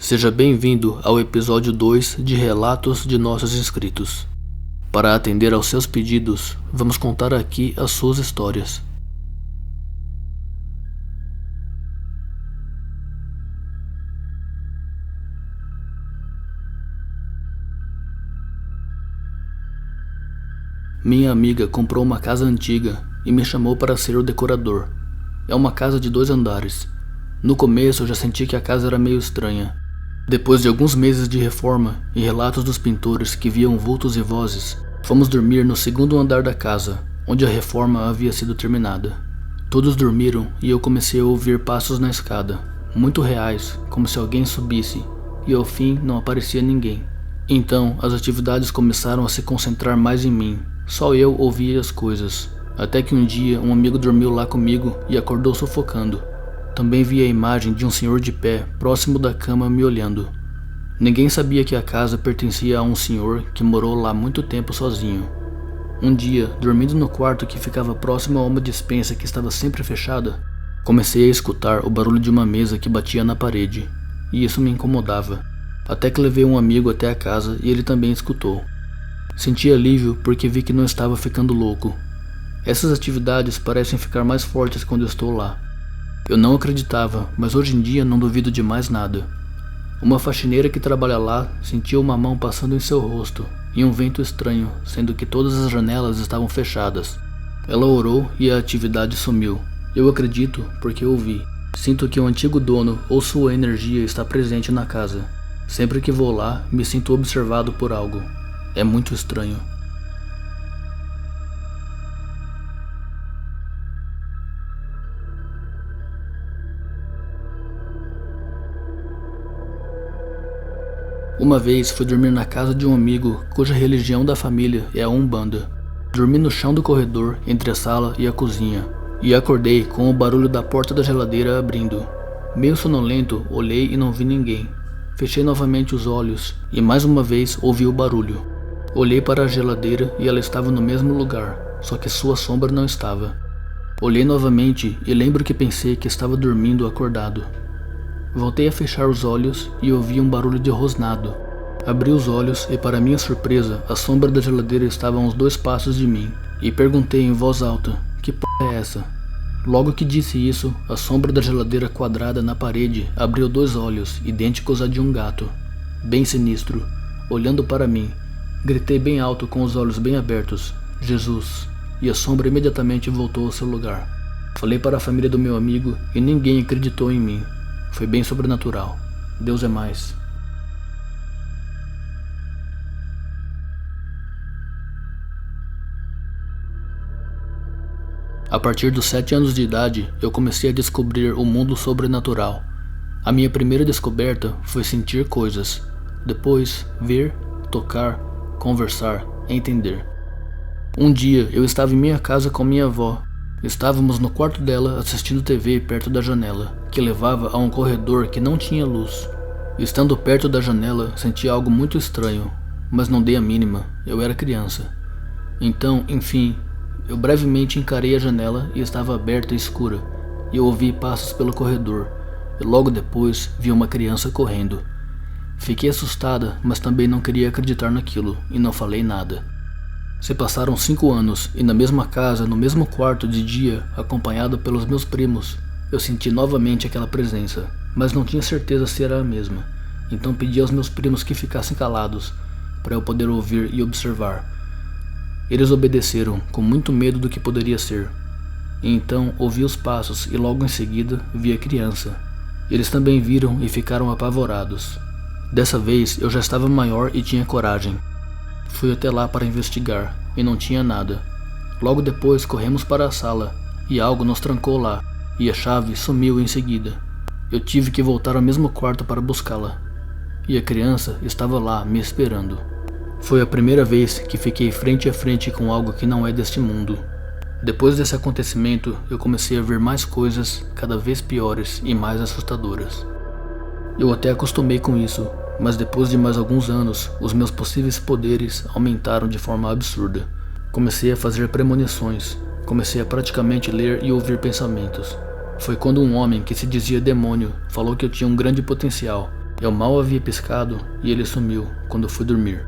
Seja bem-vindo ao episódio 2 de Relatos de Nossos Inscritos. Para atender aos seus pedidos, vamos contar aqui as suas histórias. Minha amiga comprou uma casa antiga e me chamou para ser o decorador. É uma casa de 2 andares. No começo eu já senti que a casa era meio estranha. Depois de alguns meses de reforma e relatos dos pintores que viam vultos e vozes, fomos dormir no 2º andar da casa, onde a reforma havia sido terminada. Todos dormiram e eu comecei a ouvir passos na escada, muito reais, como se alguém subisse, e ao fim não aparecia ninguém. Então as atividades começaram a se concentrar mais em mim. Só eu ouvia as coisas, até que um dia um amigo dormiu lá comigo e acordou sufocando. Também vi a imagem de um senhor de pé próximo da cama me olhando. Ninguém sabia que a casa pertencia a um senhor que morou lá muito tempo sozinho. Um dia, dormindo no quarto que ficava próximo a uma despensa que estava sempre fechada, comecei a escutar o barulho de uma mesa que batia na parede, e isso me incomodava. Até que levei um amigo até a casa e ele também escutou. Senti alívio porque vi que não estava ficando louco. Essas atividades parecem ficar mais fortes quando eu estou lá. Eu não acreditava, mas hoje em dia não duvido de mais nada. Uma faxineira que trabalha lá sentiu uma mão passando em seu rosto e um vento estranho, sendo que todas as janelas estavam fechadas. Ela orou e a atividade sumiu. Eu acredito porque ouvi. Sinto que o antigo dono ou sua energia está presente na casa. Sempre que vou lá, me sinto observado por algo. É muito estranho. Uma vez fui dormir na casa de um amigo cuja religião da família é a Umbanda. Dormi no chão do corredor entre a sala e a cozinha e acordei com o barulho da porta da geladeira abrindo. Meio sonolento, olhei e não vi ninguém. Fechei novamente os olhos e mais uma vez ouvi o barulho. Olhei para a geladeira e ela estava no mesmo lugar, só que sua sombra não estava. Olhei novamente e lembro que pensei que estava dormindo acordado. Voltei a fechar os olhos e ouvi um barulho de rosnado. Abri os olhos e, para minha surpresa, a sombra da geladeira estava a uns 2 passos de mim, e perguntei em voz alta: "Que p*** é essa?" Logo que disse isso, a sombra da geladeira quadrada na parede abriu 2 olhos, idênticos a de um gato, bem sinistro, olhando para mim. Gritei bem alto com os olhos bem abertos: "Jesus!" E a sombra imediatamente voltou ao seu lugar. Falei para a família do meu amigo e ninguém acreditou em mim. Foi bem sobrenatural. Deus é mais. A partir dos 7 anos de idade, eu comecei a descobrir o mundo sobrenatural. A minha primeira descoberta foi sentir coisas, depois ver, tocar, conversar, entender. Um dia eu estava em minha casa com minha avó. Estávamos no quarto dela assistindo TV perto da janela, que levava a um corredor que não tinha luz. Estando perto da janela, senti algo muito estranho, mas não dei a mínima, eu era criança. Então, enfim, eu brevemente encarei a janela e estava aberta e escura, e eu ouvi passos pelo corredor, e logo depois vi uma criança correndo. Fiquei assustada, mas também não queria acreditar naquilo, e não falei nada. Se passaram 5 anos, e na mesma casa, no mesmo quarto de dia, acompanhado pelos meus primos, eu senti novamente aquela presença, mas não tinha certeza se era a mesma, então pedi aos meus primos que ficassem calados, para eu poder ouvir e observar. Eles obedeceram, com muito medo do que poderia ser. E então ouvi os passos e logo em seguida vi a criança. Eles também viram e ficaram apavorados. Dessa vez eu já estava maior e tinha coragem. Fui até lá para investigar, e não tinha nada. Logo depois corremos para a sala, e algo nos trancou lá, e a chave sumiu em seguida. Eu tive que voltar ao mesmo quarto para buscá-la, e a criança estava lá me esperando. Foi a primeira vez que fiquei frente a frente com algo que não é deste mundo. Depois desse acontecimento, eu comecei a ver mais coisas cada vez piores e mais assustadoras. Eu até acostumei com isso, mas depois de mais alguns anos, os meus possíveis poderes aumentaram de forma absurda. Comecei a fazer premonições, comecei a praticamente ler e ouvir pensamentos. Foi quando um homem que se dizia demônio falou que eu tinha um grande potencial Eu mal havia piscado e ele sumiu quando fui dormir.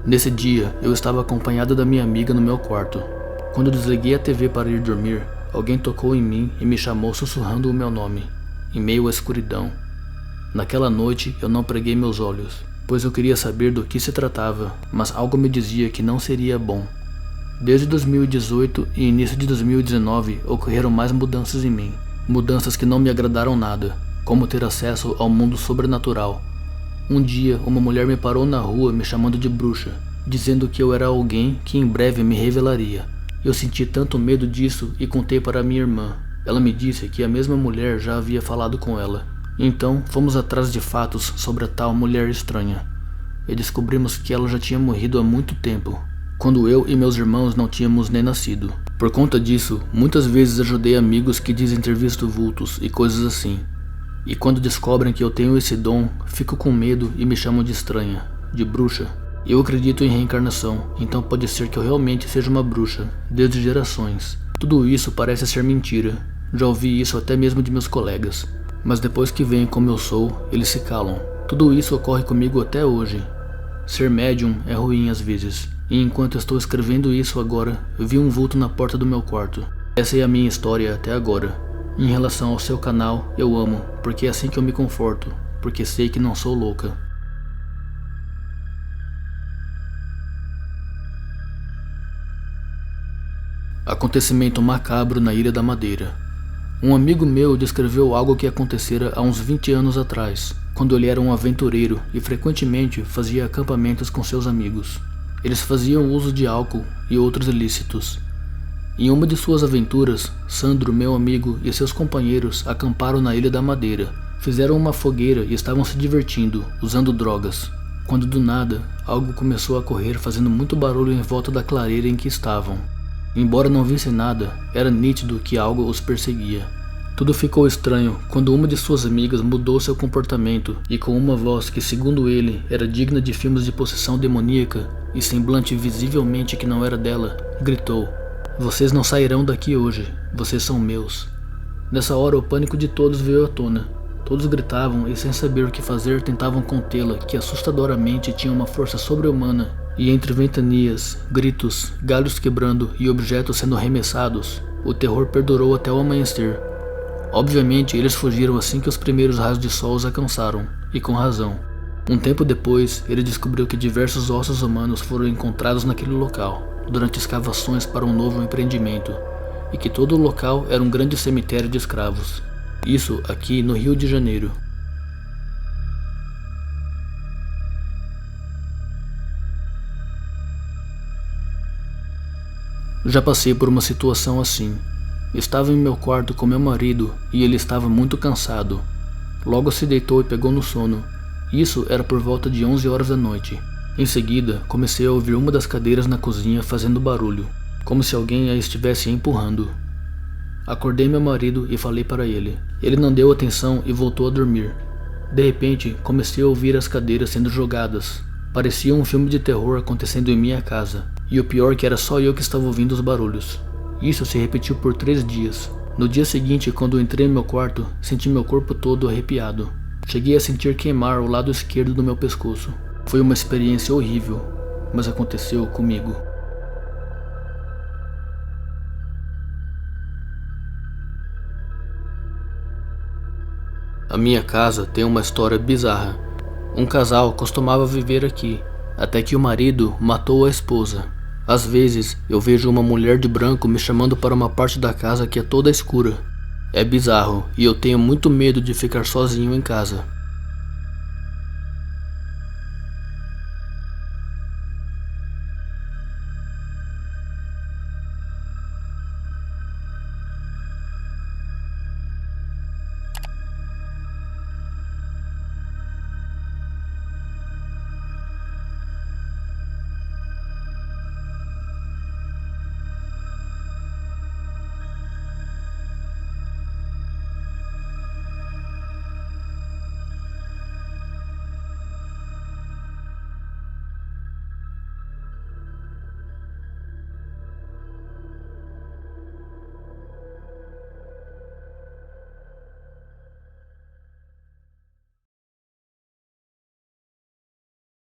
Nesse dia, eu estava acompanhado da minha amiga no meu quarto. Quando desliguei a TV para ir dormir, alguém tocou em mim e me chamou sussurrando o meu nome, em meio à escuridão. Naquela noite, eu não preguei meus olhos, pois eu queria saber do que se tratava, mas algo me dizia que não seria bom. Desde 2018 e início de 2019 ocorreram mais mudanças em mim, mudanças que não me agradaram nada, como ter acesso ao mundo sobrenatural. Um dia, uma mulher me parou na rua me chamando de bruxa, dizendo que eu era alguém que em breve me revelaria. Eu senti tanto medo disso e contei para minha irmã. Ela me disse que a mesma mulher já havia falado com ela. Então, fomos atrás de fatos sobre a tal mulher estranha, e descobrimos que ela já tinha morrido há muito tempo, quando eu e meus irmãos não tínhamos nem nascido. Por conta disso, muitas vezes ajudei amigos que dizem ter visto vultos e coisas assim. E quando descobrem que eu tenho esse dom, fico com medo e me chamam de estranha, de bruxa. Eu acredito em reencarnação, então pode ser que eu realmente seja uma bruxa, desde gerações. Tudo isso parece ser mentira, já ouvi isso até mesmo de meus colegas. Mas depois que veem como eu sou, eles se calam. Tudo isso ocorre comigo até hoje. Ser médium é ruim às vezes. E enquanto estou escrevendo isso agora, eu vi um vulto na porta do meu quarto. Essa é a minha história até agora. Em relação ao seu canal, eu amo, porque é assim que eu me conforto, porque sei que não sou louca. Acontecimento macabro na Ilha da Madeira. Um amigo meu descreveu algo que acontecera há uns 20 anos atrás, quando ele era um aventureiro e frequentemente fazia acampamentos com seus amigos. Eles faziam uso de álcool e outros ilícitos. Em uma de suas aventuras, Sandro, meu amigo, e seus companheiros acamparam na Ilha da Madeira, fizeram uma fogueira e estavam se divertindo, usando drogas, quando do nada, algo começou a correr fazendo muito barulho em volta da clareira em que estavam. Embora não vissem nada, era nítido que algo os perseguia. Tudo ficou estranho quando uma de suas amigas mudou seu comportamento e com uma voz que, segundo ele, era digna de filmes de possessão demoníaca e semblante visivelmente que não era dela, gritou: "Vocês não sairão daqui hoje, vocês são meus." Nessa hora o pânico de todos veio à tona. Todos gritavam e sem saber o que fazer tentavam contê-la, que assustadoramente tinha uma força sobre-humana. E entre ventanias, gritos, galhos quebrando e objetos sendo arremessados, o terror perdurou até o amanhecer. Obviamente, eles fugiram assim que os primeiros raios de sol os alcançaram, e com razão. Um tempo depois, ele descobriu que diversos ossos humanos foram encontrados naquele local, durante escavações para um novo empreendimento, e que todo o local era um grande cemitério de escravos. Isso aqui no Rio de Janeiro. Já passei por uma situação assim. Estava em meu quarto com meu marido e ele estava muito cansado. Logo se deitou e pegou no sono. Isso era por volta de 11 horas da noite. Em seguida, comecei a ouvir uma das cadeiras na cozinha fazendo barulho, como se alguém a estivesse empurrando. Acordei meu marido e falei para ele. Ele não deu atenção e voltou a dormir. De repente, comecei a ouvir as cadeiras sendo jogadas. Parecia um filme de terror acontecendo em minha casa. E o pior que era só eu que estava ouvindo os barulhos. Isso se repetiu por 3 dias. No dia seguinte, quando entrei no meu quarto, senti meu corpo todo arrepiado. Cheguei a sentir queimar o lado esquerdo do meu pescoço. Foi uma experiência horrível, mas aconteceu comigo. A minha casa tem uma história bizarra. Um casal costumava viver aqui, até que o marido matou a esposa. Às vezes, eu vejo uma mulher de branco me chamando para uma parte da casa que é toda escura. É bizarro e eu tenho muito medo de ficar sozinho em casa.